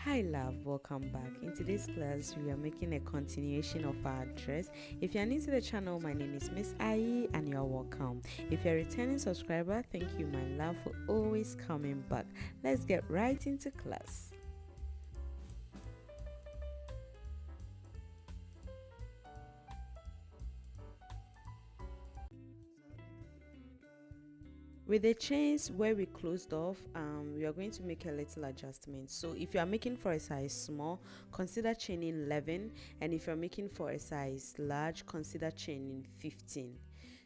Hi love, welcome back. In today's class we are making a continuation of our dress. If you are new to the channel, my name is Miss Ai and you are welcome. If you're a returning subscriber, thank you my love for always coming back. Let's get right into class. With the chains where we closed off, we are going to make a little adjustment. So if you are making for a size small, consider chaining 11, and if you're making for a size large, consider chaining 15.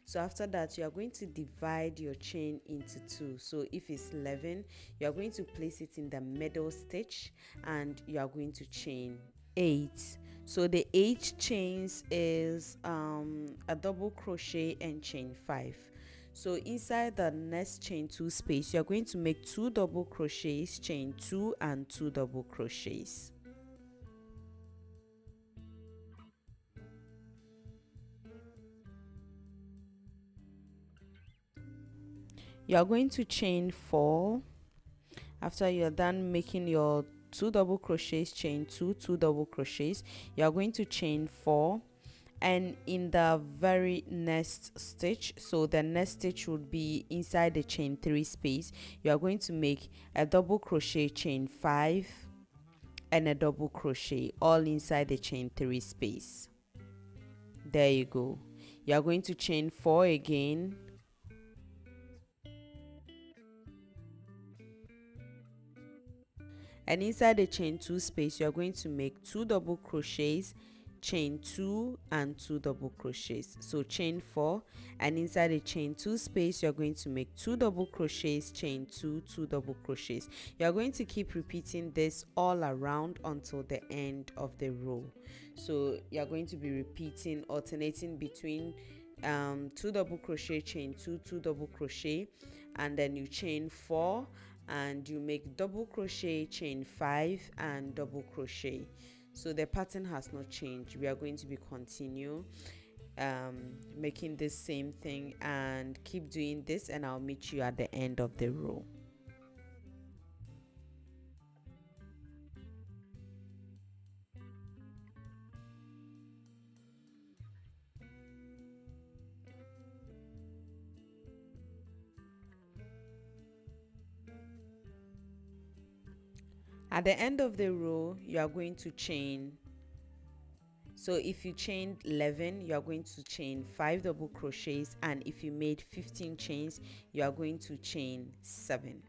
So after that, you are going to divide your chain into two. So if it's 11, you are going to place it in the middle stitch and you are going to chain 8. So the 8 chains is a double crochet and chain 5. So inside the next chain 2 space, you're going to make 2 double crochets, chain 2 and 2 double crochets. You're going to chain 4. After you're done making your 2 double crochets, chain 2, 2 double crochets, you're going to chain 4. And in the very next stitch, so the next stitch would be inside the chain 3 space, you are going to make a double crochet, chain 5 and a double crochet all inside the chain 3 space. There you go. You are going to chain 4 again, and inside the chain 2 space you are going to make 2 double crochets, chain 2 and 2 double crochets. So chain 4, and inside the chain 2 space you're going to make 2 double crochets, chain 2, 2 double crochets. You're going to keep repeating this all around until the end of the row. So you're going to be repeating, alternating between 2 double crochet, chain 2, 2 double crochet, and then you chain 4 and you make double crochet, chain 5 and double crochet. So the pattern has not changed. We are going to be continue making this same thing and keep doing this, and I'll meet you at the end of the row. At the end of the row you are going to chain. So if you chained 11, you are going to chain 5 double crochets, and if you made 15 chains, you are going to chain 7.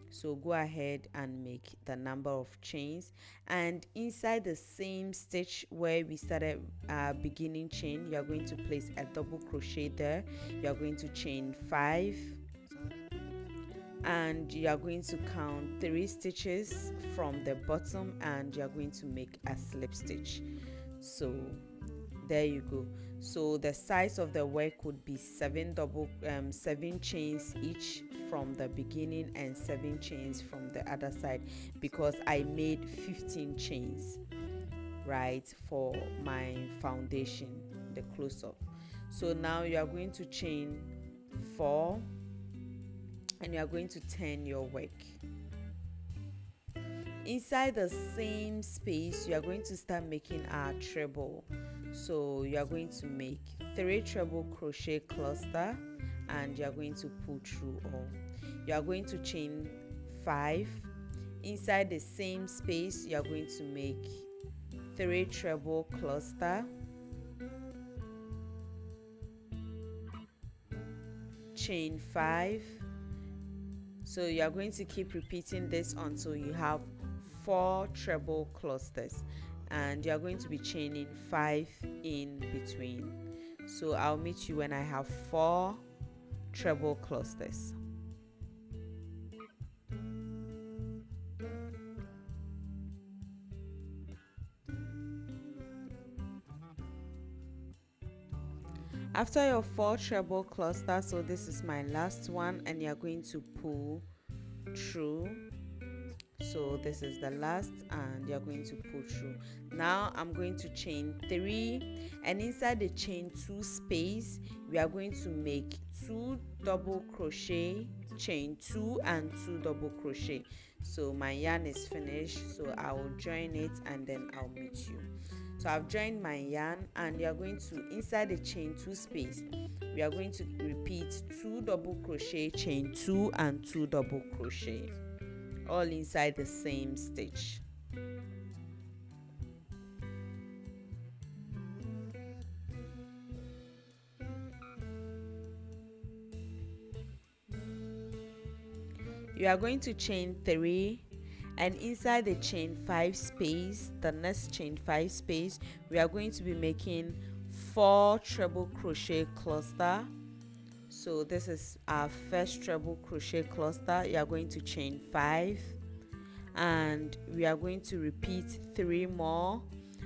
So go ahead and make the number of chains, and inside the same stitch where we started beginning chain, you are going to place a double crochet there. You are going to chain 5 and you are going to count 3 stitches from the bottom, and you are going to make a slip stitch. So there you go. So the size of the work would be 7 chains each from the beginning and 7 chains from the other side, because I made 15 chains, right, for my foundation, the close-up. So now you are going to chain 4 and you are going to turn your work. Inside the same space you are going to start making our treble. So you are going to make 3 treble crochet cluster and you are going to pull through all. You are going to chain 5. Inside the same space you are going to make 3 treble cluster, chain 5. So you are going to keep repeating this until you have 4 treble clusters, and you are going to be chaining 5 in between. So I'll meet you when I have 4 treble clusters. After your 4 treble clusters, so this is my last one, and you're going to pull through. So this is the last, and you're going to pull through. Now I'm going to chain 3, and inside the chain 2 space we are going to make 2 double crochet, chain 2 and 2 double crochet. So my yarn is finished, so I will join it and then I'll meet you. So I've joined my yarn, and you are going to, inside the chain 2 space, we are going to repeat 2 double crochet, chain 2 and 2 double crochet, all inside the same stitch. You are going to chain 3, and inside the chain 5 space, the next chain 5 space, we are going to be making 4 treble crochet cluster. So this is our first treble crochet cluster. You are going to chain 5, and we are going to repeat 3 more,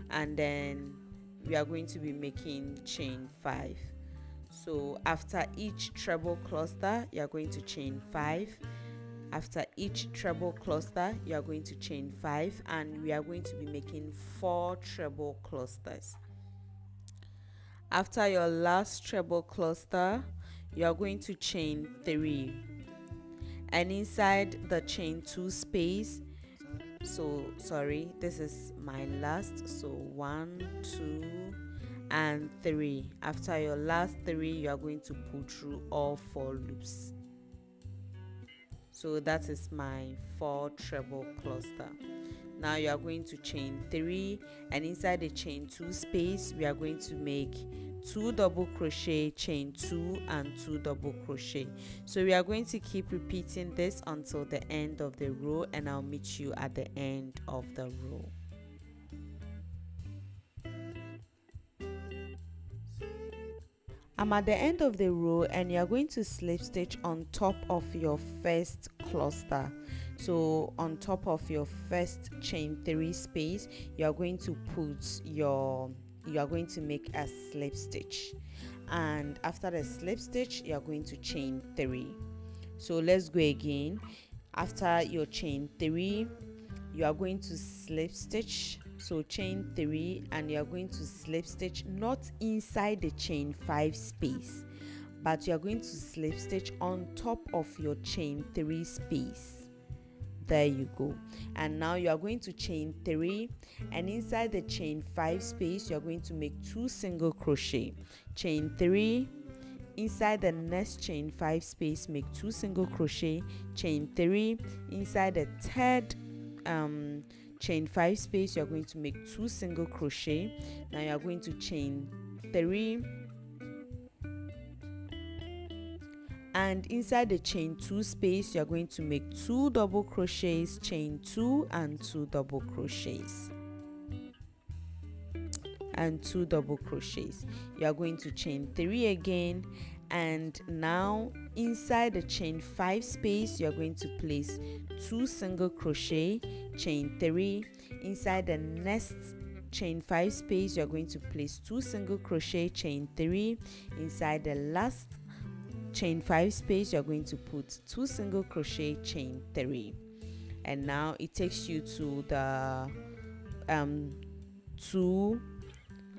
and then we are going to be making chain 5. So after each treble cluster, you are going to chain 5. After each treble cluster, you are going to chain 5, and we are going to be making 4 treble clusters. After your last treble cluster, you are going to chain 3, and inside the chain 2 space, so sorry, this is my last, so 1, 2 and 3. After your last 3, you are going to pull through all 4 loops. So that is my 4 treble cluster. Now you are going to chain 3, and inside the chain 2 space, we are going to make 2 double crochet, chain 2 and 2 double crochet. So we are going to keep repeating this until the end of the row, and I'll meet you at the end of the row. I'm at the end of the row, and you're going to slip stitch on top of your first cluster. So on top of your first chain 3 space, you are going to make a slip stitch, and after the slip stitch, you are going to chain 3. So let's go again. After your chain 3, you are going to slip stitch, so chain 3, and you are going to slip stitch not inside the chain 5 space, but you are going to slip stitch on top of your chain 3 space. There you go. And now you are going to chain 3, and inside the chain 5 space, you are going to make 2 single crochet. Chain 3, inside the next chain 5 space, make 2 single crochet. Chain 3, inside the third chain 5 space, you are going to make 2 single crochet. Now you are going to chain 3, and inside the chain 2 space, you are going to make 2 double crochets, chain 2 and 2 double crochets, and 2 double crochets. You are going to chain 3 again, and now inside the chain 5 space, you are going to place 2 single crochet, chain 3. Inside the next chain 5 space, you are going to place 2 single crochet, chain 3. Inside the last chain 5 space, you are going to put 2 single crochet, chain 3, and now it takes you to the 2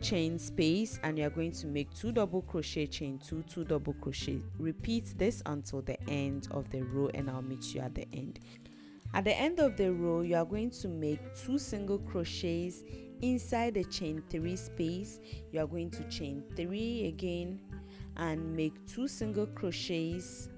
chain space, and you are going to make 2 double crochet, chain 2, 2 double crochet. Repeat this until the end of the row, and I'll meet you at the end. At the end of the row, you are going to make 2 single crochets inside the chain 3 space. You are going to chain 3 again and make 2 single crochets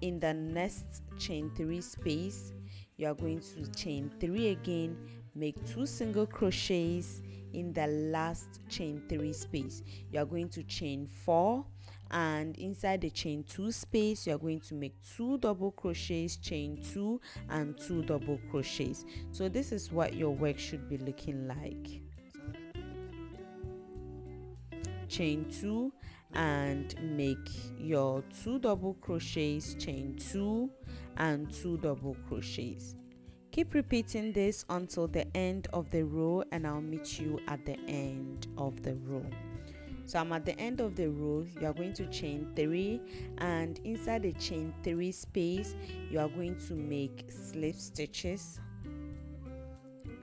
in the next chain 3 space. You are going to chain 3 again, make 2 single crochets in the last chain 3 space. You are going to chain 4, and inside the chain 2 space, you are going to make 2 double crochets, chain 2 and 2 double crochets. So this is what your work should be looking like. Chain 2 and make your 2 double crochets, chain 2 and 2 double crochets. Keep repeating this until the end of the row, and I'll meet you at the end of the row. So I'm at the end of the row. You are going to chain 3, and inside the chain 3 space, you are going to make slip stitches.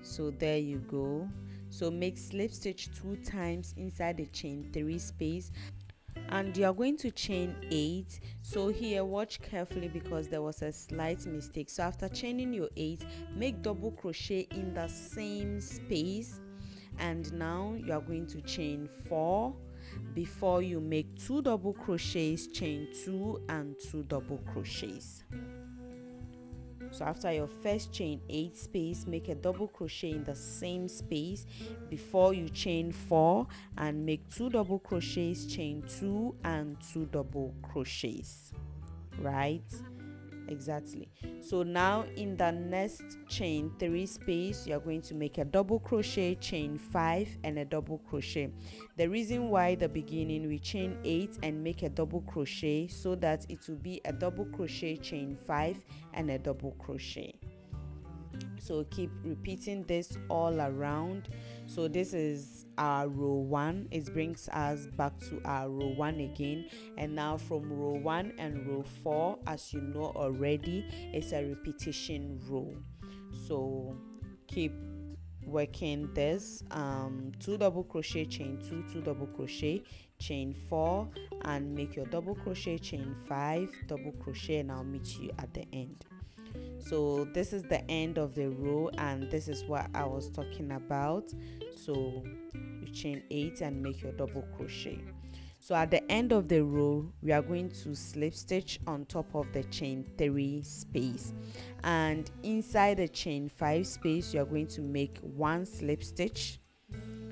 So there you go. So make slip stitch 2 times inside the chain 3 space. and you are going to chain 8. So here, watch carefully because there was a slight mistake. So after chaining your 8, make double crochet in the same space, and now you are going to chain 4 before you make 2 double crochets, chain 2 and 2 double crochets. So after your first chain 8 space, make a double crochet in the same space before you chain 4 and make 2 double crochets, chain 2 and 2 double crochets, right? Exactly. So now in the next chain 3 space, you're going to make a double crochet, chain 5 and a double crochet. The reason why the beginning we chain 8 and make a double crochet, so that it will be a double crochet, chain 5 and a double crochet. So keep repeating this all around. So this is our row 1. It brings us back to our row 1 again, and now from row 1 and row 4, as you know already, it's a repetition row. So keep working this 2 double crochet, chain 2, 2 double crochet, chain 4 and make your double crochet, chain 5, double crochet, and I'll meet you at the end. So this is the end of the row, and this is what I was talking about. So you chain 8 and make your double crochet. So at the end of the row, we are going to slip stitch on top of the chain 3 space, and inside the chain 5 space you are going to make 1 slip stitch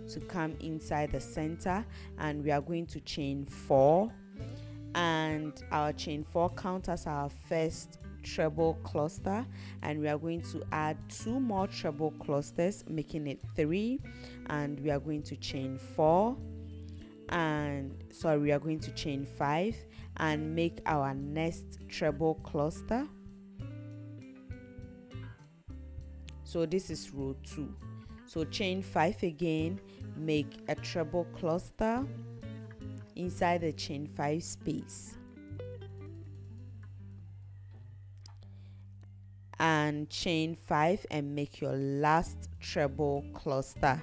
to come inside the center, and we are going to chain 4, and our chain 4 counts as our first treble cluster, and we are going to add 2 more treble clusters, making it 3, and we are going to chain 4 and we are going to chain 5 and make our next treble cluster. So this is row 2. So chain 5 again, make a treble cluster inside the chain 5 space, and chain 5 and make your last treble cluster.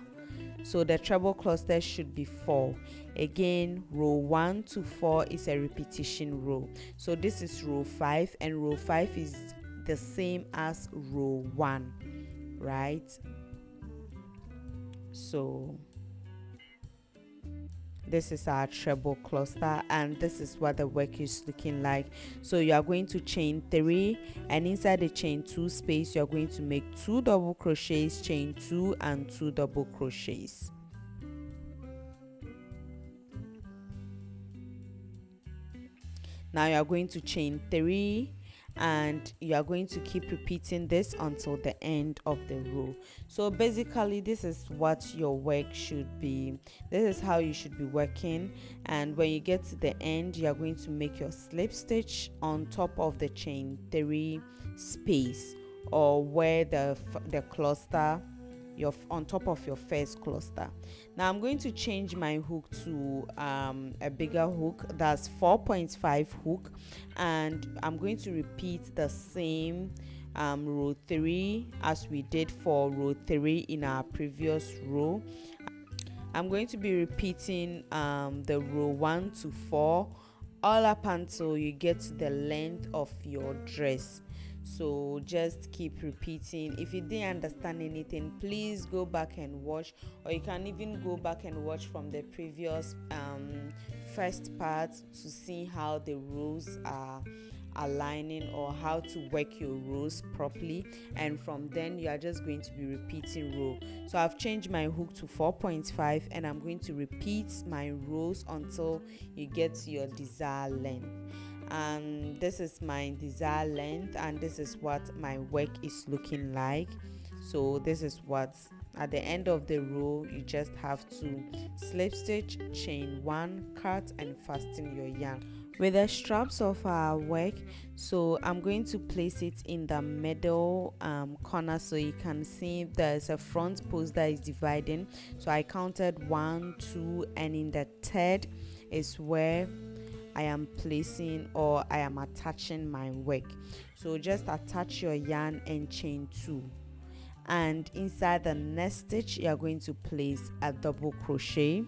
So the treble cluster should be 4. Again, row 1 to 4 is a repetition row. So this is row 5, and row 5 is the same as row 1, right? So this is our treble cluster, and this is what the work is looking like. So you are going to chain 3, and inside the chain 2 space you are going to make 2 double crochets, chain 2 and 2 double crochets. Now you are going to chain 3, and you are going to keep repeating this until the end of the row. So basically this is what your work should be. This is how you should be working, and when you get to the end, you are going to make your slip stitch on top of the chain 3 space, or where the cluster on top of your first cluster. Now I'm going to change my hook to a bigger hook, that's 4.5 hook, and I'm going to repeat the same row 3 as we did for row 3 in our previous row. I'm going to be repeating the row 1 to 4 all up until you get to the length of your dress. So just keep repeating. If you didn't understand anything, please go back and watch, or you can even go back and watch from the previous first part to see how the rows are aligning, or how to work your rows properly, and from then you are just going to be repeating row. So I've changed my hook to 4.5, and I'm going to repeat my rows until you get to your desired length. And this is my desired length, and this is what my work is looking like. So this is what at the end of the row you just have to slip stitch, chain 1, cut and fasten your yarn with the straps of our work. So I'm going to place it in the middle corner, so you can see there's a front post that is dividing. So I counted 1, 2, and in the third is where I am placing, or I am attaching my work. So just attach your yarn and chain 2, and inside the next stitch you are going to place a double crochet,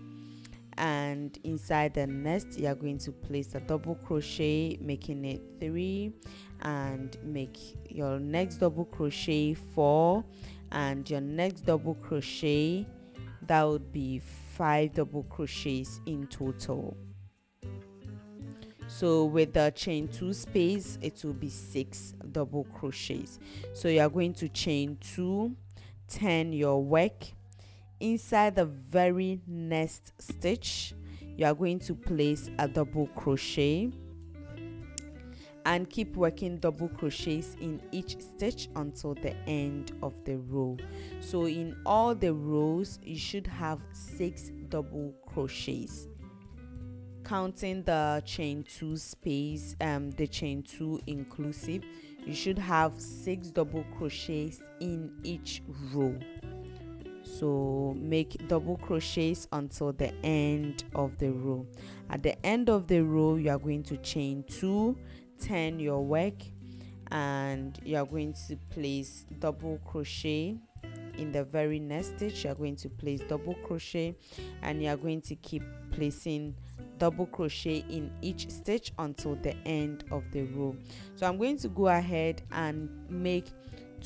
and inside the next you are going to place a double crochet, making it 3, and make your next double crochet 4, and your next double crochet, that would be 5 double crochets in total. So with the chain 2 space, it will be 6 double crochets. So you are going to chain 2, turn your work. Inside the very next stitch, you are going to place a double crochet and keep working double crochets in each stitch until the end of the row. So in all the rows, you should have 6 double crochets, counting the chain 2 space, the chain 2 inclusive. You should have 6 double crochets in each row. So make double crochets until the end of the row. At the end of the row, you are going to chain 2, turn your work, and you are going to place double crochet. In the very next stitch, you are going to place double crochet, and you are going to keep placing double crochet in each stitch until the end of the row. So I'm going to go ahead and make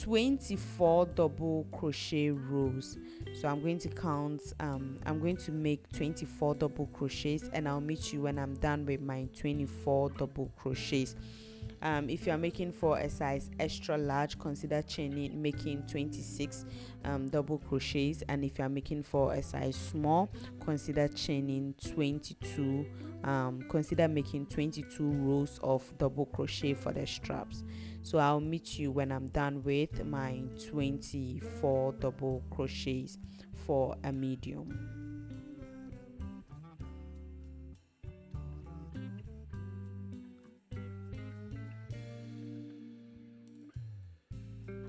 24 double crochet rows. So I'm going to count, I'm going to make 24 double crochets, and I'll meet you when I'm done with my 24 double crochets. If you are making for a size extra large, consider chaining making 26 double crochets, and if you are making for a size small, consider chaining 22 consider making 22 rows of double crochet for the straps. So I'll meet you when I'm done with my 24 double crochets for a medium.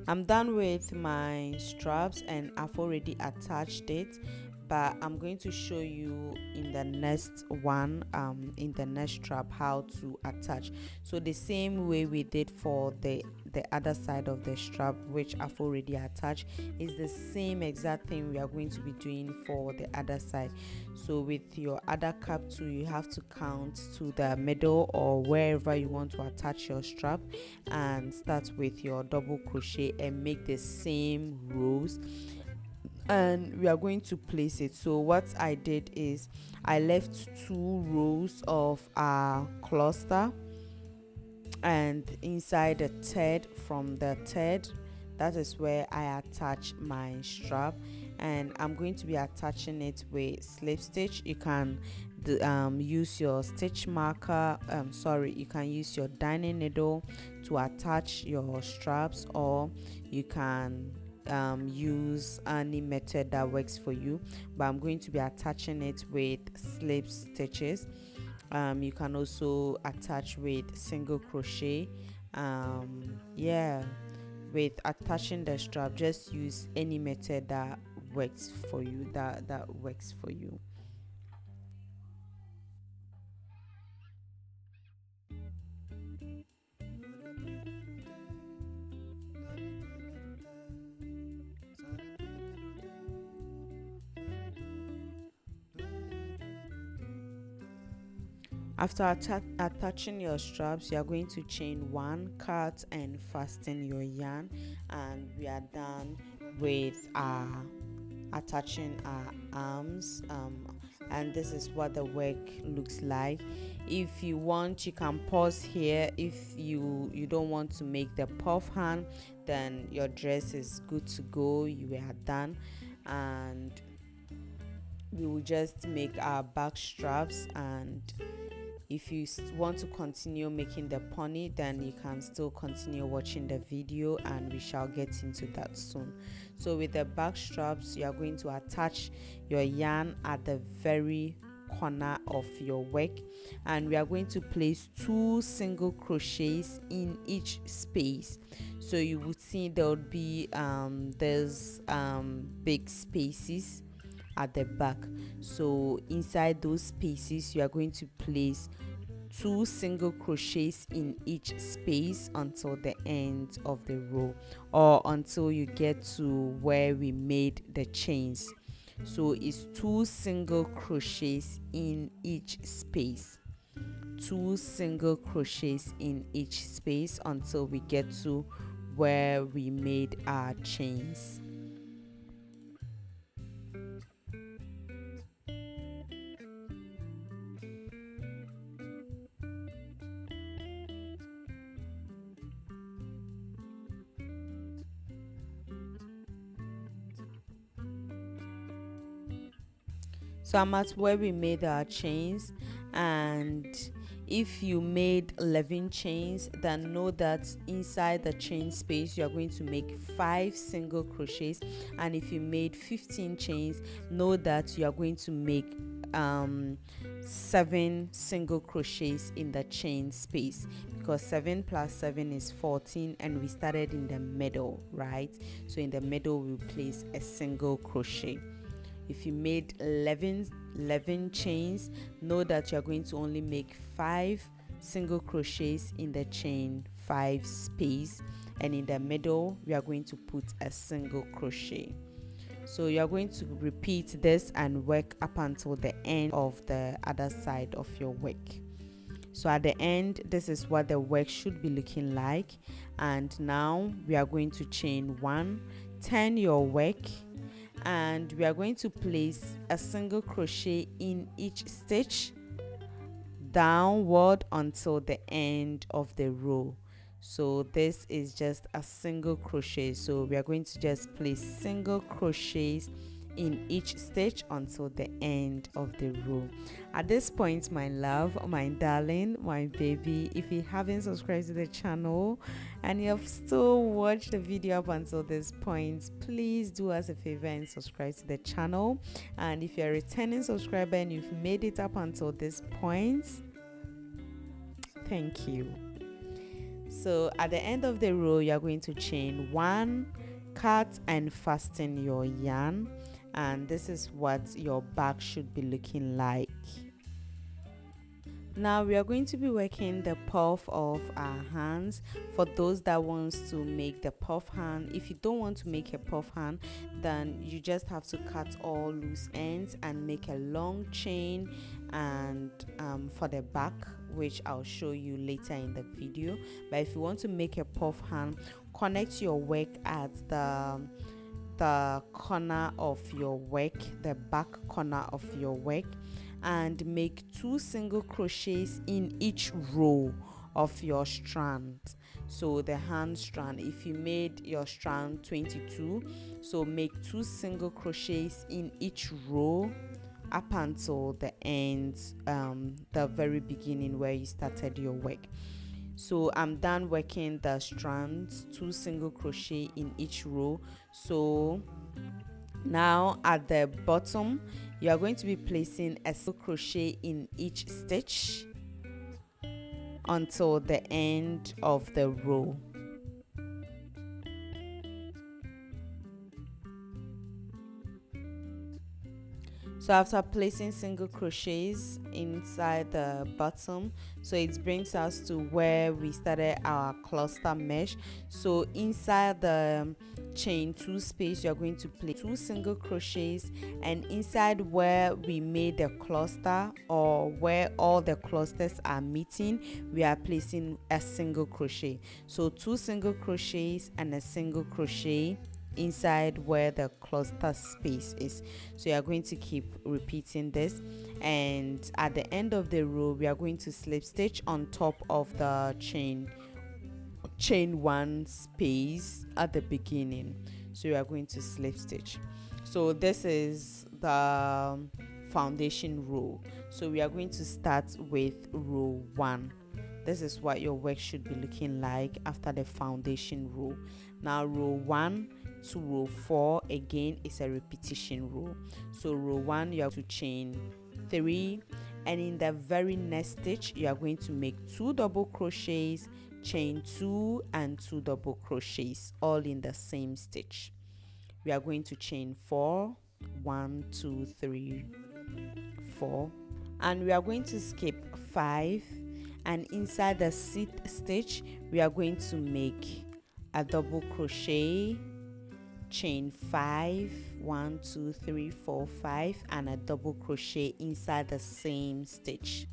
I'm done with my straps and I've already attached it, but I'm going to show you in the next one, in the next strap, how to attach. So the same way we did for the other side of the strap, which I've already attached, is the same exact thing we are going to be doing for the other side. So with your other cap too, you have to count to the middle or wherever you want to attach your strap, and start with your double crochet and make the same rows, and we are going to place it. So what I did is I left 2 rows of our cluster, and inside the third, from the third, that is where I attach my strap, and I'm going to be attaching it with slip stitch. You can use your stitch marker, you can use your darning needle to attach your straps, or you can use any method that works for you, but I'm going to be attaching it with slip stitches. You can also attach with single crochet. With attaching the strap, just use any method that works for you, that works for you. After attaching your straps, you are going to chain 1, cut and fasten your yarn, and we are done with attaching our arms, and this is what the work looks like. If you want, you can pause here. If you don't want to make the puff hand, then your dress is good to go, you are done, and we will just make our back straps. And if you want to continue making the pony, then you can still continue watching the video, and we shall get into that soon. So with the back straps, you are going to attach your yarn at the very corner of your work, and we are going to place 2 single crochets in each space. So you would see there would be there's big spaces at the back. So inside those spaces, you are going to place 2 single crochets in each space until the end of the row, or until you get to where we made the chains. so it's 2 single crochets in each space, 2 single crochets in each space until we get to where we made our chains. So I'm at where we made our chains, and if you made 11 chains, then know that inside the chain space you are going to make 5 single crochets, and if you made 15 chains, know that you are going to make 7 single crochets in the chain space, because 7 plus 7 is 14, and we started in the middle, right? So in the middle we'll place a single crochet. If you made 11 chains, know that you're going to only make 5 single crochets in the chain 5 space, and in the middle we are going to put a single crochet. So you're going to repeat this and work up until the end of the other side of your work. So at the end, this is what the work should be looking like. And now we are going to chain 1, turn your work, and we are going to place a single crochet in each stitch downward until the end of the row. So this is just a single crochet, so we are going to just place single crochets in each stitch until the end of the row. At this point, my love, my darling, my baby, if you haven't subscribed to the channel and you have still watched the video up until this point, please do us a favor and subscribe to the channel. And if you're a returning subscriber and you've made it up until this point, thank you. So at the end of the row, you're going to chain 1, cut and fasten your yarn, and this is what your back should be looking like. Now we are going to be working the puff of our hands. For those that wants to make the puff hand, if you don't want to make a puff hand, then you just have to cut all loose ends and make a long chain, and for the back, which I'll show you later in the video. But if you want to make a puff hand, connect your work at the corner of your work, the back corner of your work, and make 2 single crochets in each row of your strand. So the hand strand, if you made your strand 22, so make 2 single crochets in each row up until the end, the very beginning where you started your work. So I'm done working the strands, 2 single crochet in each row. So now at the bottom, you are going to be placing a single crochet in each stitch until the end of the row. So after placing single crochets inside the bottom, so it brings us to where we started our cluster mesh. So inside the chain 2 space, you're going to place 2 single crochets, and inside where we made the cluster, or where all the clusters are meeting, we are placing a single crochet. So 2 single crochets and a single crochet inside where the cluster space is. So you are going to keep repeating this, and at the end of the row we are going to slip stitch on top of the chain 1 space at the beginning. So you are going to slip stitch. So this is the foundation row. So we are going to start with row 1. This is what your work should be looking like after the foundation row. Now row 1 to row 4 again is a repetition row. So row 1 you are to chain 3, and in the very next stitch you are going to make 2 double crochets, chain 2 and 2 double crochets, all in the same stitch. We are going to chain 4, 1 2 3 4, and we are going to skip 5, and inside the 6th stitch we are going to make a double crochet, chain 5, 1 2 3 4 5, and a double crochet inside the same stitch,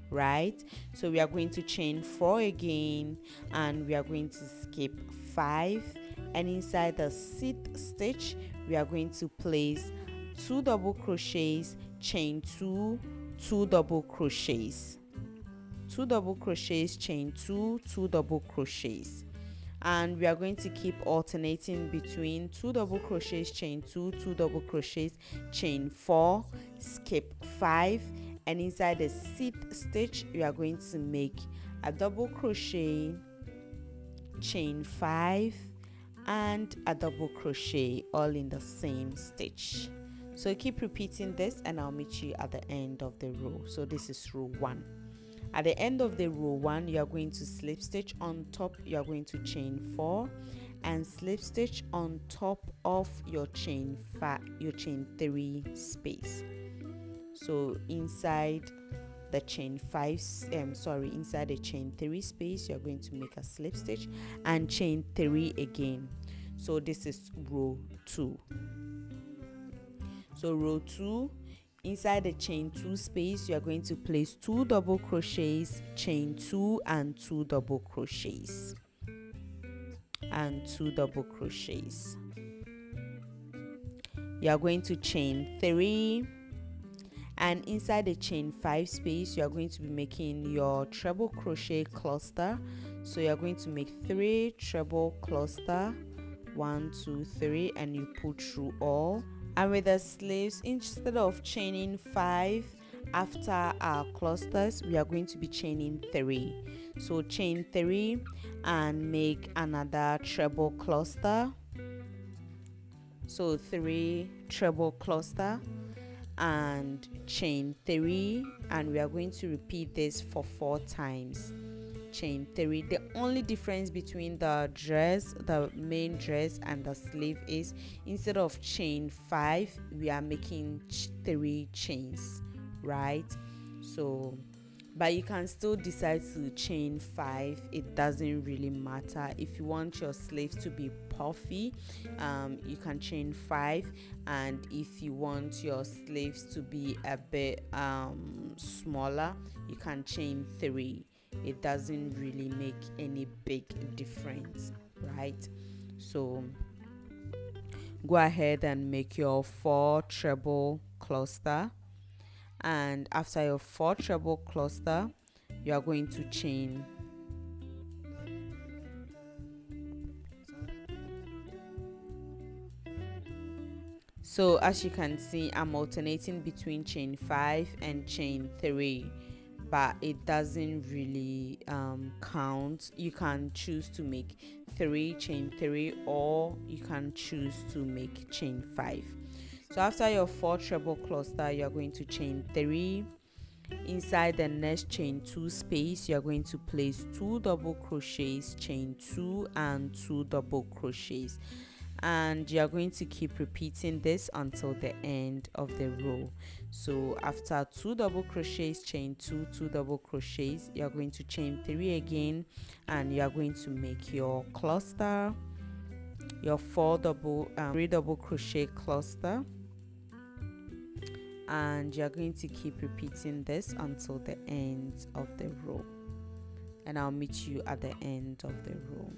right? So we are going to chain 4 again, and we are going to skip 5, and inside the 6th stitch we are going to place 2 double crochets, chain 2, 2 double crochets, 2 double crochets, chain 2, 2 double crochets, and we are going to keep alternating between 2 double crochets, chain 2, 2 double crochets, chain 4, skip 5, and inside the 6th stitch we are going to make a double crochet, chain 5, and a double crochet, all in the same stitch. So keep repeating this, and I'll meet you at the end of the row. So this is row 1. At the end of the row 1, you are going to slip stitch on top. You are going to chain 4 and slip stitch on top of your chain 3 space. So inside the chain 5, inside the chain 3 space, you are going to make a slip stitch and chain 3 again. So this is row 2. So row 2, inside the chain 2 space, you are going to place 2 double crochets, chain 2, and 2 double crochets, and 2 double crochets. You are going to chain 3, and inside the chain 5 space, you are going to be making your treble crochet cluster. So you are going to make 3 treble cluster, 1 2 3, and you pull through all. And with the sleeves, instead of chaining 5 after our clusters, we are going to be chaining 3. So chain 3 and make another treble cluster. So 3 treble cluster and chain 3, and we are going to repeat this for 4 times. Chain 3. The only difference between the dress, the main dress, and the sleeve is instead of chain 5, we are making 3 chains, right? So but you can still decide to chain 5. It doesn't really matter. If you want your sleeves to be puffy, you can chain 5, and if you want your sleeves to be a bit smaller, you can chain 3. It doesn't really make any big difference, right? So go ahead and make your 4 treble cluster, and after your 4 treble cluster, you are going to chain . So as you can see, I'm alternating between chain 5 and chain 3, but it doesn't really count. You can choose to make 3 chain 3, or you can choose to make chain 5. So after your 4 treble cluster, you are going to chain 3. Inside the next chain 2 space, you are going to place 2 double crochets, chain 2, and 2 double crochets, and you are going to keep repeating this until the end of the row. So after 2 double crochets, chain 2, 2 double crochets, you are going to chain 3 again, and you are going to make your cluster, your 3 double crochet cluster, and you're going to keep repeating this until the end of the row, and I'll meet you at the end of the row.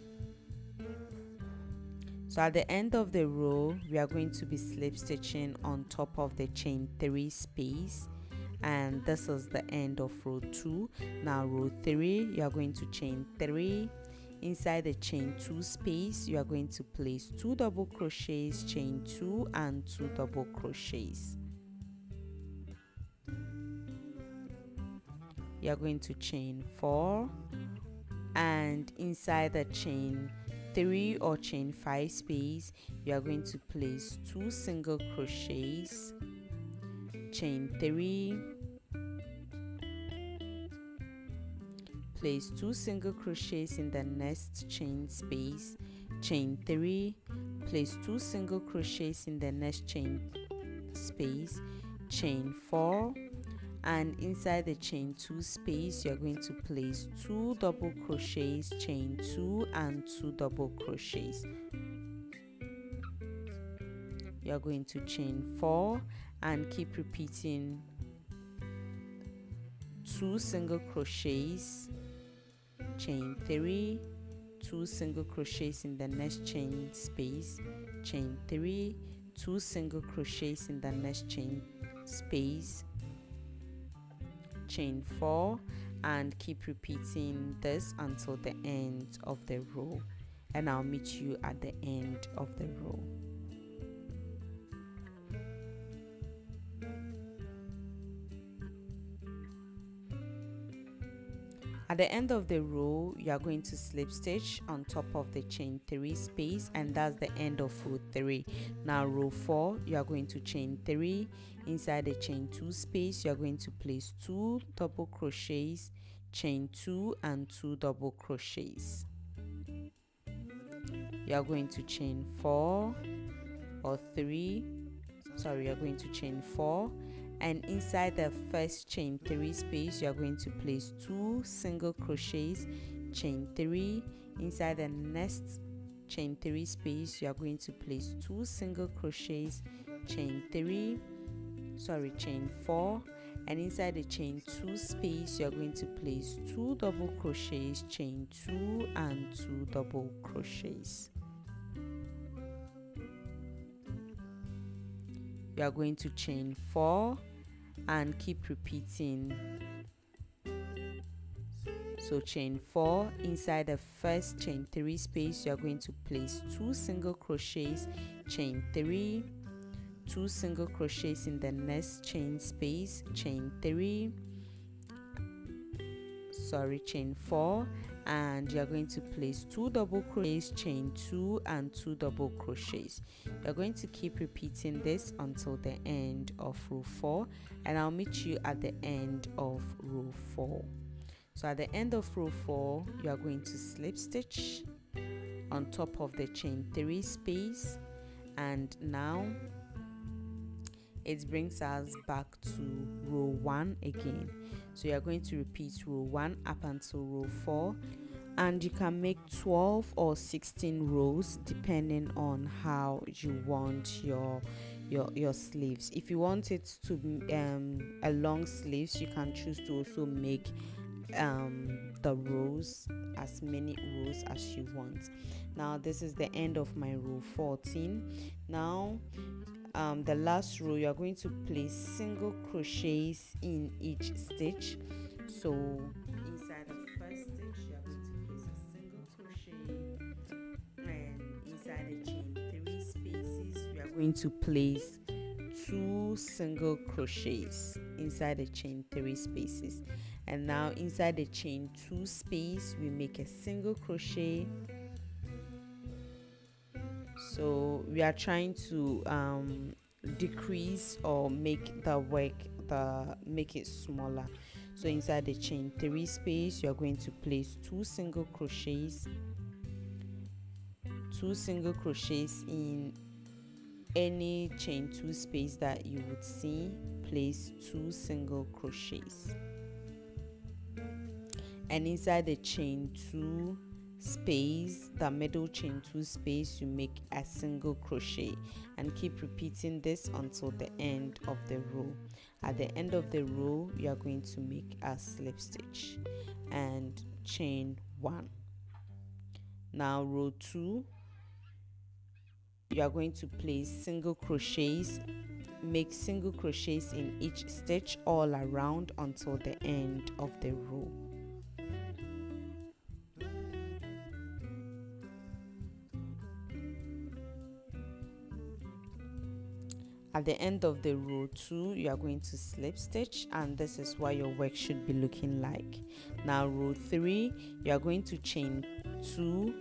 So at the end of the row, we are going to be slip stitching on top of the chain 3 space, and this is the end of row 2. Now row 3, you are going to chain 3. Inside the chain 2 space, you are going to place 2 double crochets, chain 2, and 2 double crochets. You are going to chain 4, and inside the chain 3 or chain 5 space, you are going to place 2 single crochets, chain 3, place 2 single crochets in the next chain space, chain 3, place 2 single crochets in the next chain space, chain 4, and inside the chain 2 space, you're going to place 2 double crochets, chain 2, and 2 double crochets. you're going to chain 4 and keep repeating 2 single crochets, chain 3, 2 single crochets in the next chain space, chain 3, 2 single crochets in the next chain space, chain 4, and keep repeating this until the end of the row, and I'll meet you at the end of the row. At the end of the row, you are going to slip stitch on top of the chain 3 space, and that's the end of row 3. Now row 4, you are going to chain 3. Inside the chain 2 space, you are going to place 2 double crochets, chain 2 and 2 double crochets. You are going to chain 4 or 3. Sorry, you are going to chain 4. And inside the first chain 3 space, you are going to place 2 single crochets, chain 3. Inside the next chain 3 space, you are going to place 2 single crochets, chain 4. And inside the chain 2 space, you are going to place 2 double crochets, chain 2 and 2 double crochets. You are going to chain 4 and keep repeating. So chain 4, inside the first chain 3 space, you are going to place 2 single crochets, chain 3, 2 single crochets in the next chain space, chain 4, and you are going to place 2 double crochets, chain 2 and 2 double crochets. You're going to keep repeating this until the end of row 4, and I'll meet you at the end of row 4. So at the end of row 4, you are going to slip stitch on top of the chain 3 space, and now it brings us back to row 1 again. So you are going to repeat row 1 up until row 4, and you can make 12 or 16 rows depending on how you want your sleeves. If you want it to be a long sleeves, you can choose to also make the rows, as many rows as you want. Now this is the end of my row 14. Now the last row, you are going to place single crochets in each stitch. So inside the first stitch, you are going to place a single crochet, and inside the chain 3 spaces, we are going to place 2 single crochets inside the chain 3 spaces. And now inside the chain 2 space, we make a single crochet. So we are trying to decrease or make the work make it smaller. So inside the chain 3 space, you are going to place 2 single crochets in any chain 2 space that you would see. Place 2 single crochets, and inside the chain 2 space, the middle chain 2 space, you make a single crochet, and keep repeating this until the end of the row. At the end of the row, you are going to make a slip stitch and chain 1. Now row 2, you are going to place single crochets, make single crochets in each stitch all around until the end of the row. At the end of the row 2, you are going to slip stitch, and this is what your work should be looking like. Now row 3, you are going to chain 2,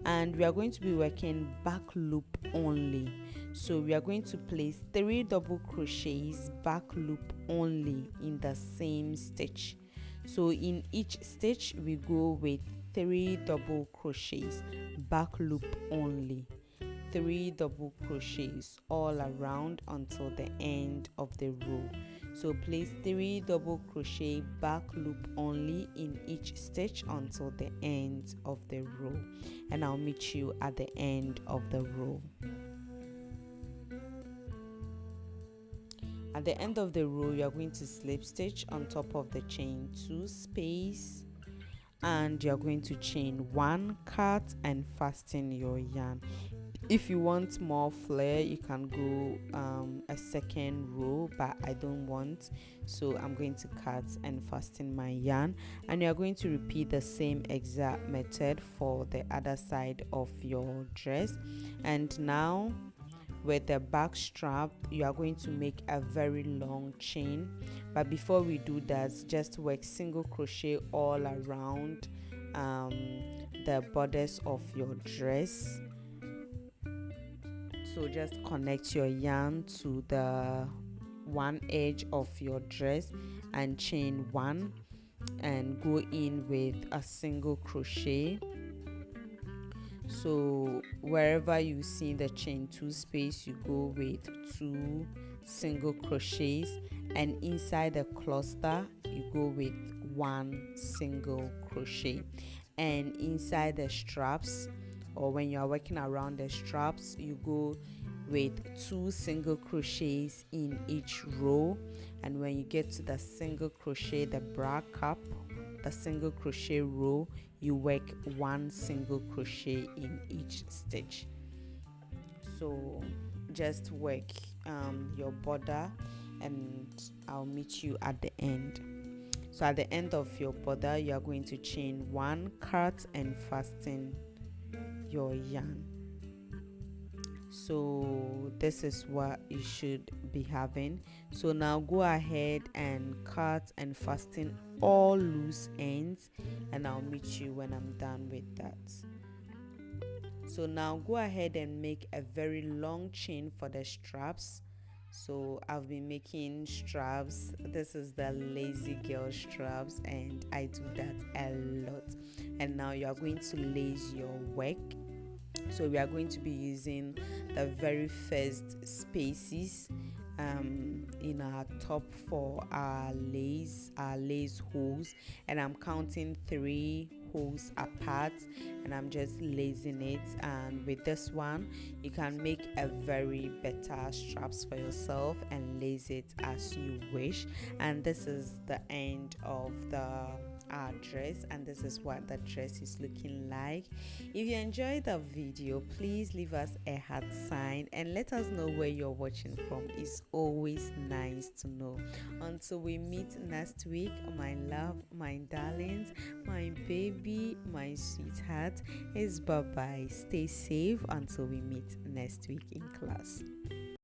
and we are going to be working back loop only. So we are going to place 3 double crochets back loop only in the same stitch. So in each stitch, we go with 3 double crochets back loop only. 3 double crochets all around until the end of the row. So place 3 double crochet back loop only in each stitch until the end of the row, and I'll meet you at the end of the row. At the end of the row, you are going to slip stitch on top of the chain 2 space, and you're going to chain 1, cut and fasten your yarn. If you want more flare, you can go a second row, but I don't want, so I'm going to cut and fasten my yarn. And you're going to repeat the same exact method for the other side of your dress. And now with the back strap, you are going to make a very long chain, but before we do that, just work single crochet all around the borders of your dress. So just connect your yarn to the one edge of your dress and chain 1 and go in with a single crochet. So wherever you see the chain 2 space, you go with 2 single crochets, and inside the cluster you go with 1 single crochet, and inside the straps, or when you are working around the straps, you go with 2 single crochets in each row. And when you get to the single crochet, the bra cup, the single crochet row, you work 1 single crochet in each stitch. So just work your border, and I'll meet you at the end. So at the end of your border, you are going to chain 1, cut and fasten your yarn. So this is what you should be having. So now go ahead and cut and fasten all loose ends, and I'll meet you when I'm done with that. So now go ahead and make a very long chain for the straps. So I've been making straps. This is the lazy girl straps, and I do that a lot. And now you are going to lace your work. So we are going to be using the very first spaces in our top for our lace holes, and I'm counting 3 holes apart, and I'm just lacing it. And with this one, you can make a very better straps for yourself and lace it as you wish. And this is the end of our dress, and this is what the dress is looking like. If you enjoyed the video, please leave us a heart sign and let us know where you're watching from. It's always nice to know. Until we meet next week, my love, my darlings, my baby, my sweetheart, is bye bye. Stay safe until we meet next week in class.